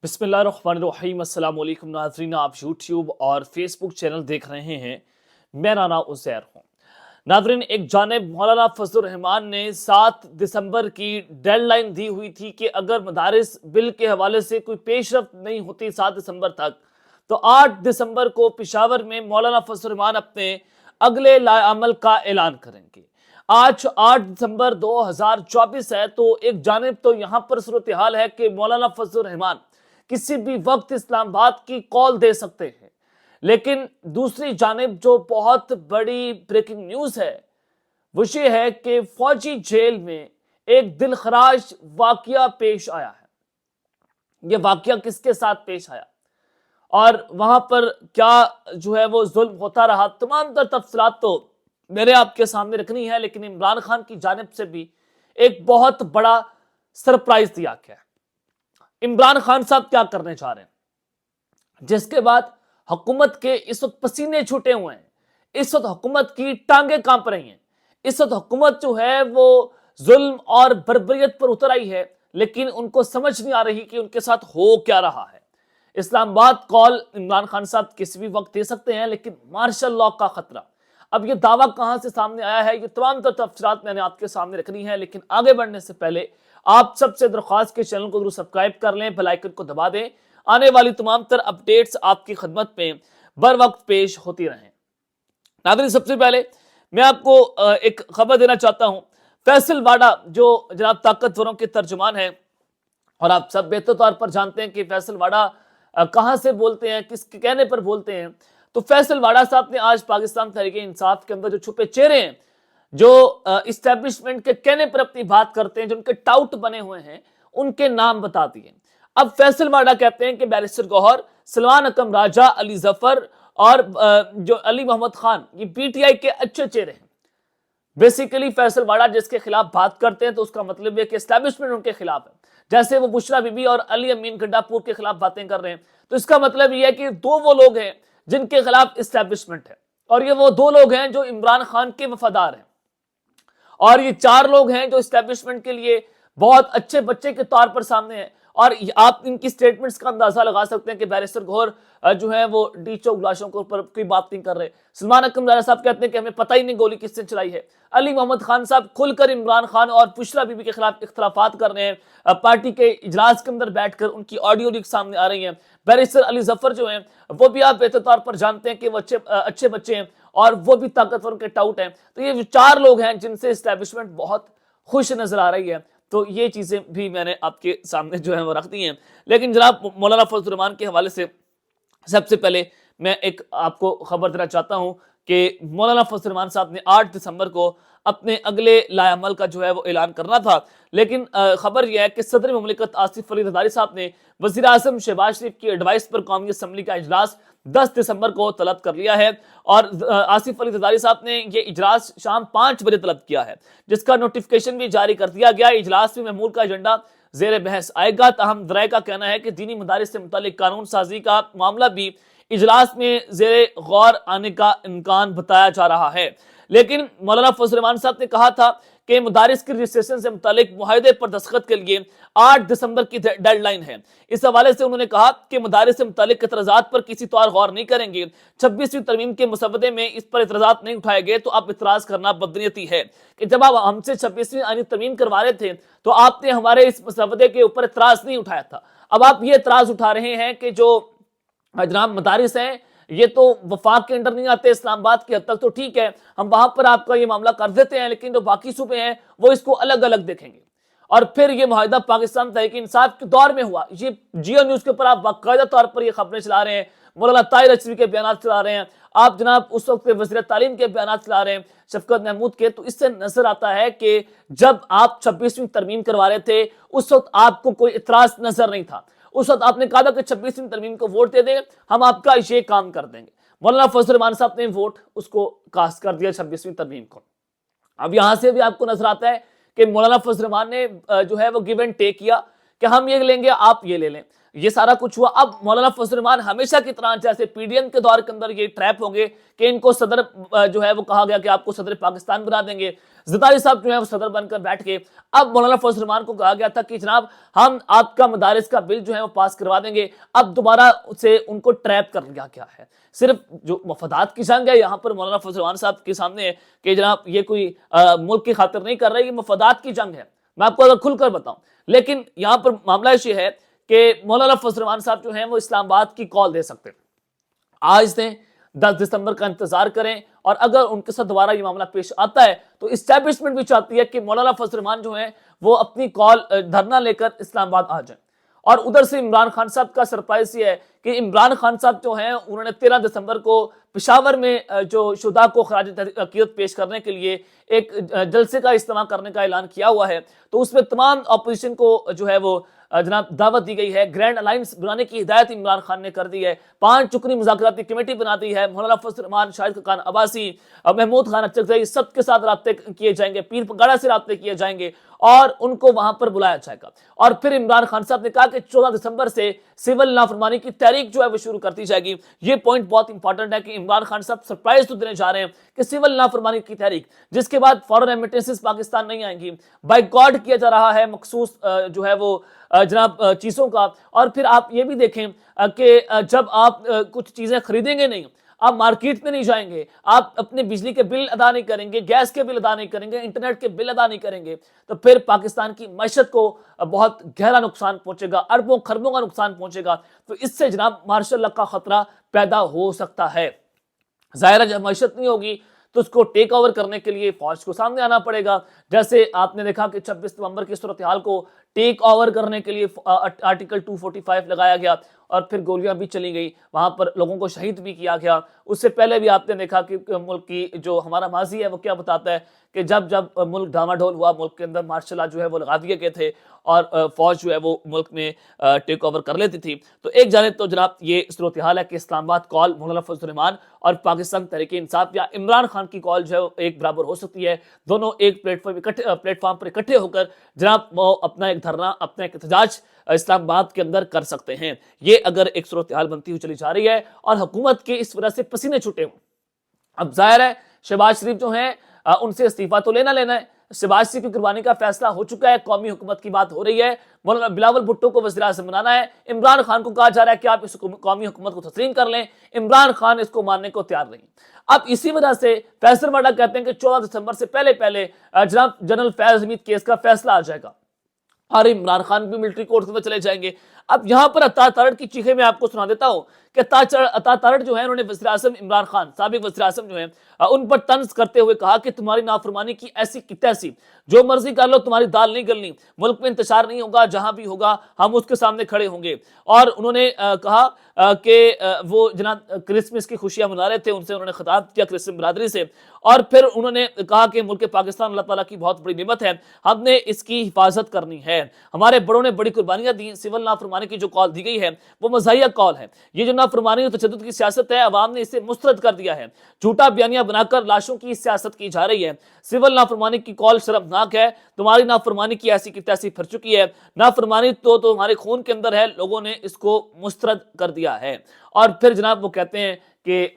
بسم اللہ الرحمن الرحیم۔ السلام علیکم ناظرین، آپ یوٹیوب اور فیس بک چینل دیکھ رہے ہیں، میں رانا عزیر ہوں۔ ناظرین، ایک جانب مولانا فضل الرحمان نے 7 دسمبر کی ڈیڈ لائن دی ہوئی تھی کہ اگر مدارس بل کے حوالے سے کوئی پیش رفت نہیں ہوتی 7 دسمبر تک تو 8 دسمبر کو پشاور میں مولانا فضل الرحمان اپنے اگلے لائحہ عمل کا اعلان کریں گے۔ آج 8 دسمبر 2024 ہے، تو ایک جانب تو یہاں پر صورتحال ہے کہ مولانا فضل الرحمان کسی بھی وقت اسلام آباد کی کال دے سکتے ہیں، لیکن دوسری جانب جو بہت بڑی بریکنگ نیوز ہے وہ یہ ہے کہ فوجی جیل میں ایک دلخراش واقعہ پیش آیا ہے۔ یہ واقعہ کس کے ساتھ پیش آیا اور وہاں پر کیا وہ ظلم ہوتا رہا، تمام تر تفصیلات تو میں نے آپ کے سامنے رکھنی ہے، لیکن عمران خان کی جانب سے بھی ایک بہت بڑا سرپرائز دیا گیا ہے۔ عمران خان صاحب کیا کرنے چاہ رہے ہیں، جس کے بعد حکومت کے اس وقت پسینے چھوٹے ہوئے ہیں، اس وقت حکومت کی ٹانگیں کانپ رہی ہیں، اس وقت حکومت وہ ظلم اور بربریت پر اتر آئی ہے، لیکن ان کو سمجھ نہیں آ رہی کہ ان کے ساتھ ہو کیا رہا ہے۔ اسلام آباد کال عمران خان صاحب کسی بھی وقت دے سکتے ہیں، لیکن مارشل لاء کا خطرہ، اب یہ دعویٰ کہاں سے سامنے آیا ہے، یہ تمام تفصیلات میں نے آپ کے سامنے رکھنی ہے۔ لیکن آگے بڑھنے سے پہلے آپ سب سے درخواست کے چینل کو ضرور سبسکرائب کر لیں، بیل آئیکن کو دبا دیں، آنے والی تمام تر اپڈیٹس آپ کی خدمت میں بر وقت پیش ہوتی رہیں۔ ناظرین، سب سے پہلے میں آپ کو ایک خبر دینا چاہتا ہوں۔ فیصل واڈا جو جناب طاقتوروں کے ترجمان ہیں، اور آپ سب بہتر طور پر جانتے ہیں کہ فیصل واڈا کہاں سے بولتے ہیں، کس کے کہنے پر بولتے ہیں، تو فیصل واڈا صاحب نے آج پاکستان تحریک انصاف کے اندر جو چھپے چہرے ہیں، جو اسٹیبلشمنٹ کے کہنے پر اپنی بات کرتے ہیں، جو ان کے ٹاؤٹ بنے ہوئے ہیں، ان کے نام بتا دیے۔ اب فیصل واڈا کہتے ہیں کہ بیرسٹر گوہر، سلمان اکرم راجہ، علی ظفر اور جو علی محمد خان، یہ پی ٹی آئی کے اچھے چہرے ہیں۔ بیسیکلی فیصل واڈا جس کے خلاف بات کرتے ہیں تو اس کا مطلب یہ کہ اسٹیبلشمنٹ ان کے خلاف ہے، جیسے وہ بشرا بی بی اور علی امین گنڈا پور کے خلاف باتیں کر رہے ہیں، تو اس کا مطلب یہ ہے کہ وہ لوگ ہیں جن کے خلاف اسٹیبلشمنٹ ہے، اور یہ وہ 2 لوگ ہیں جو عمران خان کے وفادار ہیں، اور یہ 4 لوگ ہیں جو اسٹیبلشمنٹ کے لیے بہت اچھے بچے کے طور پر سامنے ہیں۔ اور آپ ان کی سٹیٹمنٹس کا اندازہ لگا سکتے ہیں کہ بیرسٹر گوہر وہ ڈی چوک لاشوں کے اوپر کوئی بات نہیں کر رہے۔ سلمان اکرم راجہ صاحب کہتے ہیں کہ ہمیں پتہ ہی نہیں گولی کس نے چلائی ہے۔ علی محمد خان صاحب کھل کر عمران خان اور بشرا بی بی کے خلاف اختلافات کر رہے ہیں، پارٹی کے اجلاس کے اندر بیٹھ کر ان کی آڈیو لیک سامنے آ رہی ہیں۔ بیرسٹر علی ظفر جو ہیں وہ بھی آپ بہتر طور پر جانتے ہیں کہ وہ اچھے بچے ہیں، اور وہ بھی طاقتور کے ٹاؤٹ ہیں۔ تو یہ 4 لوگ ہیں جن سے اسٹیبلشمنٹ بہت خوش نظر آ رہی ہے، تو یہ چیزیں بھی میں نے آپ کے سامنے وہ رکھ دی ہیں۔ لیکن جناب مولانا فضل الرحمان کے حوالے سے سب سے پہلے میں ایک آپ کو خبر دینا چاہتا ہوں کہ مولانا فضل الرحمان صاحب نے 8 دسمبر کو اپنے اگلے لائحہ عمل کا وہ اعلان کرنا تھا، لیکن خبر یہ ہے کہ صدر مملکت آصف علی زرداری صاحب نے وزیر اعظم شہباز شریف کی ایڈوائس پر قومی اسمبلی کا اجلاس 10 دسمبر کو طلب کر لیا ہے، اور آصف علی زرداری صاحب نے یہ اجلاس شام 5 بجے طلب کیا ہے، جس کا نوٹیفیکیشن بھی جاری کر دیا گیا۔ اجلاس میں معمول کا ایجنڈا زیر بحث آئے گا، تاہم ذرائع کا کہنا ہے کہ دینی مدارس سے متعلق قانون سازی کا معاملہ بھی اجلاس میں زیر غور آنے کا امکان بتایا جا رہا ہے۔ لیکن مولانا فضل الرحمان صاحب نے کہا تھا کہ مدارس کی رجسٹریشن سے متعلق معاہدے پر دستخط کے لیے 8 دسمبر کی ڈیڈ لائن ہے۔ اس حوالے سے انہوں نے کہا کہ مدارس سے متعلق اعتراضات پر کسی طور غور نہیں کریں گے۔ 26ویں ترمیم کے مسودے میں اس پر اعتراضات نہیں اٹھائے گئے تو اب اعتراض کرنا بدنیتی ہے کہ جب آپ ہم سے 26ویں آئینی ترمیم کروا رہے تھے تو آپ نے ہمارے اس مسودے کے اوپر اعتراض نہیں اٹھایا تھا، اب آپ یہ اعتراض اٹھا رہے ہیں کہ جو جناب مدارس ہیں یہ تو وفاق کے انڈر نہیں آتے، اسلام آباد کی حد تک تو ٹھیک ہے، ہم وہاں پر آپ کا یہ معاملہ کر دیتے ہیں، لیکن جو باقی صوبے ہیں وہ اس کو الگ الگ دیکھیں گے۔ اور پھر یہ معاہدہ پاکستان تحریک انصاف کے دور میں ہوا، یہ جیو نیوز کے اوپر آپ باقاعدہ طور پر یہ خبریں چلا رہے ہیں، مولانا طاہر اچوی کے بیانات چلا رہے ہیں، آپ جناب اس وقت وزیر تعلیم کے بیانات چلا رہے ہیں شفقت محمود کے، تو اس سے نظر آتا ہے کہ جب آپ 26ویں ترمیم کروا رہے تھے اس وقت آپ کو کوئی اعتراض نظر نہیں تھا، اس وقت آپ نے کہا تھا کہ 26ویں ترمیم کو ووٹ دے دیں، ہم آپ کا یہ کام کر دیں گے۔ مولانا فضل الرحمان صاحب نے ووٹ اس کو کاسٹ کر دیا 26ویں ترمیم کو۔ اب یہاں سے بھی آپ کو نظر آتا ہے کہ مولانا فضل الرحمان نے وہ گیو اینڈ ٹیک کیا کہ ہم یہ لیں گے آپ یہ لے لیں۔ یہ سارا کچھ ہوا. اب مولانا فضل الرحمان ہمیشہ کی طرح جیسے پی ڈی ایم کے دور کے اندر یہ ٹریپ ہوں گے کہ ان کو صدر جو ہے وہ کہا گیا کہ آپ کو صدر پاکستان بنا دیں گے. زرداری صاحب جو ہے وہ صدر بن کر بیٹھ کے اب مولانا فضل الرحمان کو کہا گیا تھا کہ جناب ہم آپ کا مدارس کا بل جو ہے وہ پاس کروا دیں گے. اب دوبارہ سے ان کو ٹریپ کر لیا گیا ہے. صرف جو مفادات کی جنگ ہے یہاں پر مولانا فضل الرحمان صاحب کے سامنے ہے کہ جناب یہ کوئی ملک کی خاطر نہیں کر رہے, یہ مفادات کی جنگ ہے. میں آپ کو اگر کھل کر بتاؤں, لیکن یہاں پر معاملہ یہ ہے کہ مولانا فضل الرحمان صاحب جو ہیں وہ اسلام آباد کی کال دے سکتے ہیں. آج دیں, 10 دسمبر کا انتظار کریں, اور اگر ان کے ساتھ دوبارہ یہ معاملہ پیش آتا ہے تو اسٹیبلشمنٹ بھی چاہتی ہے کہ مولانا فضل الرحمان جو ہیں وہ اپنی کال دھرنا لے کر اسلام آباد آ جائیں. اور ادھر سے عمران خان صاحب کا سرپرائز یہ ہے کہ عمران خان صاحب جو ہیں انہوں نے 13 دسمبر کو پشاور میں جو شہداء کو خراج عقیدت پیش کرنے کے لیے ایک جلسے کا اجتماع کرنے کا اعلان کیا ہوا ہے. تو اس میں تمام اپوزیشن کو جو ہے وہ جناب دعوت دی گئی ہے. گرینڈ الائنس بنانے کی ہدایت عمران خان نے کر دی ہے. 5 رکنی مذاکراتی کمیٹی بنا دی ہے. مولانا فضل الرحمان, شاہد خاقان عباسی, محمود خان اچکزئی, سب کے ساتھ رابطے کیے جائیں گے, پیر پگاڑا سے رابطے کیے جائیں گے اور ان کو وہاں پر بلایا جائے گا. اور پھر عمران خان صاحب نے کہا کہ 14 دسمبر سے سول نافرمانی کی تحریک جو ہے وہ شروع کر دی جائے گی. یہ پوائنٹ بہت امپورٹنٹ ہے کہ عمران خان صاحب سرپرائز تو دینے جا رہے ہیں کہ سول نافرمانی کی تحریک, جس کے بعد فورن ایمیٹنسز پاکستان نہیں آئیں گی, بائیکاٹ کیا جا رہا ہے مخصوص جو ہے وہ جناب چیزوں کا. اور پھر آپ یہ بھی دیکھیں کہ جب آپ کچھ چیزیں خریدیں گے نہیں, آپ مارکیٹ میں نہیں جائیں گے, آپ اپنے بجلی کے بل ادا نہیں کریں گے, گیس کے بل ادا نہیں کریں گے, انٹرنیٹ کے بل ادا نہیں کریں گے, تو پھر پاکستان کی معیشت کو بہت گہرا نقصان پہنچے گا, اربوں خربوں کا نقصان پہنچے گا. تو اس سے جناب مارشل لاء کا خطرہ پیدا ہو سکتا ہے. ظاہر ہے جب معیشت نہیں ہوگی تو اس کو ٹیک اوور کرنے کے لیے فوج کو سامنے آنا پڑے گا. جیسے آپ نے دیکھا کہ 26 نومبر کی صورتحال کو ٹیک اوور کرنے کے لیے آرٹیکل 245 لگایا گیا اور پھر گولیاں بھی چلی گئی, وہاں پر لوگوں کو شہید بھی کیا گیا. اس سے پہلے بھی آپ نے دیکھا کہ ملک کی جو ہمارا ماضی ہے وہ کیا بتاتا ہے کہ جب ملک ڈاما ڈول ہوا, ملک کے اندر مارشل لاء جو ہے وہ لگا دیے گئے تھے اور فوج جو ہے وہ ملک میں ٹیک اوور کر لیتی تھی. تو ایک جانب تو جناب یہ صورتحال ہے کہ اسلام آباد کال مولانا فضل الرحمان اور پاکستان تحریک انصاف یا عمران خان کی کال جو ہے ایک برابر ہو سکتی ہے. دونوں ایک پلیٹ فارم پر اکٹھے ہو کر جناب وہ اپنا ایک دھرنا, اپنا ایک احتجاج اسلام آباد کے اندر کر سکتے ہیں. یہ اگر ایک صورتحال بنتی ہوئی چلی جا رہی ہے اور حکومت کے اس وجہ سے پسینے چھوٹے ہوں. اب ظاہر ہے شہباز شریف جو ہیں ان سے استعفیٰ تو لینا ہے. شہباز شریف کی قربانی کا فیصلہ ہو چکا ہے, قومی حکومت کی بات ہو رہی ہے. مولانا بلاول بھٹو کو وزیر اعظم بنانا ہے. عمران خان کو کہا جا رہا ہے کہ آپ اس قومی حکومت کو تسلیم کر لیں. عمران خان اس کو ماننے کو تیار نہیں. اب اسی وجہ سے فیصل واڈا کہتے ہیں کہ 14 دسمبر سے پہلے جناب جنرل فیض حمید کیس کا فیصلہ آ جائے گا اور عمران خان بھی ملٹری کورٹ کے اندر چلے جائیں گے. اب یہاں پر عطا تارڑ کی چیخیں میں آپ کو سنا دیتا ہوں کہ عطا تارڑ جو ہے انہوں نے وزیر اعظم عمران خان, سابق وزیر اعظم جو ہیں, ان پر طنز کرتے ہوئے کہا کہ تمہاری نافرمانی کی ایسی کی تیسی, جو مرضی کر لو تمہاری دال نہیں گلنی, ملک میں انتشار نہیں ہوگا, جہاں بھی ہوگا ہم اس کے سامنے کھڑے ہوں گے. اور انہوں نے کہا کہ وہ جناب کرسمس کی خوشیاں منا رہے تھے, ان سے انہوں نے خطاب کیا کرسمس برادری سے, اور پھر انہوں نے کہا کہ ملک پاکستان اللہ تعالیٰ کی بہت بڑی نعمت ہے, ہم نے اس کی حفاظت کرنی ہے. ہمارے بڑوں نے بڑی قربانیاں دی. سول نافرمانی کی جو کال دی گئی ہے وہ مزاحیہ کال ہے. یہ جو نافرمانی اور تشدد کی سیاست ہے عوام نے اسے مسترد کر دیا ہے. جھوٹا بیانیہ بنا کر لاشوں کی سیاست کی جا رہی ہے. سول نافرمانی کی کال شرمناک ہے. تمہاری نافرمانی کی ایسی کی تیسی پھر چکی ہے. نافرمانی تو ہمارے خون کے اندر ہے, لوگوں نے اس کو مسترد کر دیا ہے. اور پھر جناب وہ کہتے ہیں کہ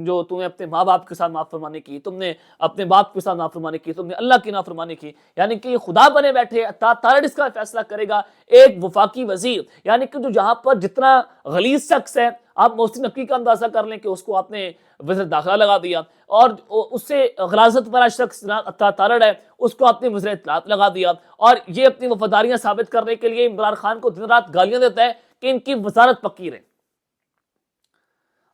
جو تم نے اپنے ماں باپ کے ساتھ نافرمانی کی, تم نے اپنے باپ کے ساتھ نافرمانی کی, تم نے اللہ کی نافرمانی کی, یعنی کہ خدا بنے بیٹھے. عطا تارڑ اس کا فیصلہ کرے گا, ایک وفاقی وزیر, یعنی کہ جو جہاں پر جتنا غلیظ شخص ہے, آپ محسن نقوی کا اندازہ کر لیں کہ اس کو آپ نے وزیر داخلہ لگا دیا, اور اس سے غلاظت والا شخص عطا تارڑ ہے, اس کو آپ نے وزیر اطلاعات لگا دیا, اور یہ اپنی وفاداریاں ثابت کرنے کے لیے عمران خان کو دن رات گالیاں دیتا ہے کہ ان کی وزارت پکی رہے.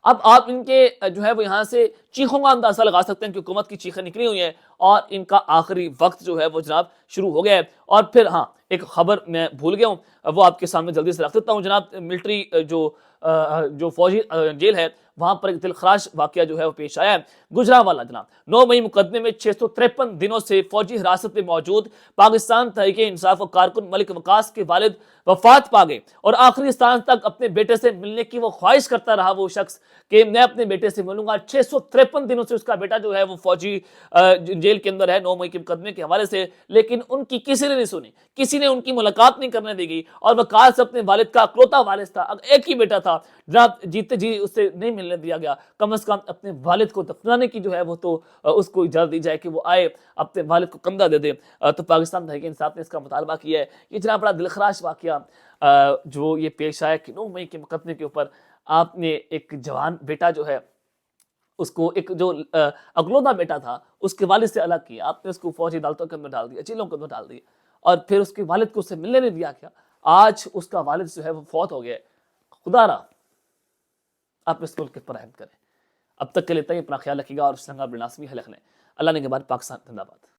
اب آپ ان کے جو ہے وہ یہاں سے چیخوں کا اندازہ لگا سکتے ہیں کہ حکومت کی چیخیں نکلی ہوئی ہیں اور ان کا آخری وقت جو ہے وہ جناب شروع ہو گیا ہے. اور پھر ہاں ایک خبر میں بھول گیا ہوں, وہ آپ کے سامنے جلدی سے رکھ دیتا ہوں. جناب ملٹری جو فوجی جیل ہے وہاں پر ایک دلخراش واقعہ جو ہے وہ پیش آیا ہے. گجرانوالہ جناب 9 مئی مقدمے میں 653 دنوں سے فوجی حراست میں موجود پاکستان تحریک انصاف و کارکن ملک وقاص کے والد وفات پا گئے, اور آخری سانس تک اپنے بیٹے سے ملنے کی وہ خواہش کرتا رہا وہ شخص کہ میں اپنے بیٹے سے ملوں گا. 653 53 دنوں سے اس کا بیٹا جو ہے وہ فوجی جیل کے اندر ہے 9 مئی کے مقدمے کے حوالے سے، لیکن ان کی کسی نے نہیں سنی، کسی نے ان کی ملاقات نہیں کرنے دی گئی، اور وقاص اپنے والد کا اکلوتا وارث تھا، ایک ہی بیٹا تھا، جناب جیتے جی اسے نہیں ملنے دیا گیا۔ کم از کم اپنے والد کو دفنانے کی جو ہے وہ تو اس کو اجازت دی جائے کہ وہ آئے اپنے والد کو کندھا دے دے۔ تو پاکستان تحریک انصاف نے اس کا مطالبہ کیا ہے۔ یہ جناب بڑا دلخراش واقعہ جو یہ پیش آیا کہ 9 مئی کے مقدمے کے اوپر آپ نے ایک جوان بیٹا جو ہے اس کو، ایک جو اگلوتا بیٹا تھا اس کے والد سے الگ کیا، آپ نے اس کو فوجی عدالتوں کے اندر ڈال دیا، جیلوں کے اندر ڈال دیا، اور پھر اس کے والد کو اسے ملنے نہیں دیا کیا۔ آج اس کا والد جو ہے وہ فوت ہو گیا۔ خدا را آپ اس ملک پر رحم کریں۔ اب تک کے لیے اپنا خیال رکھیے گا، اور سنگا بن ناصمی حلق لیں۔ اللہ نے کے بعد پاکستان زندہ باد۔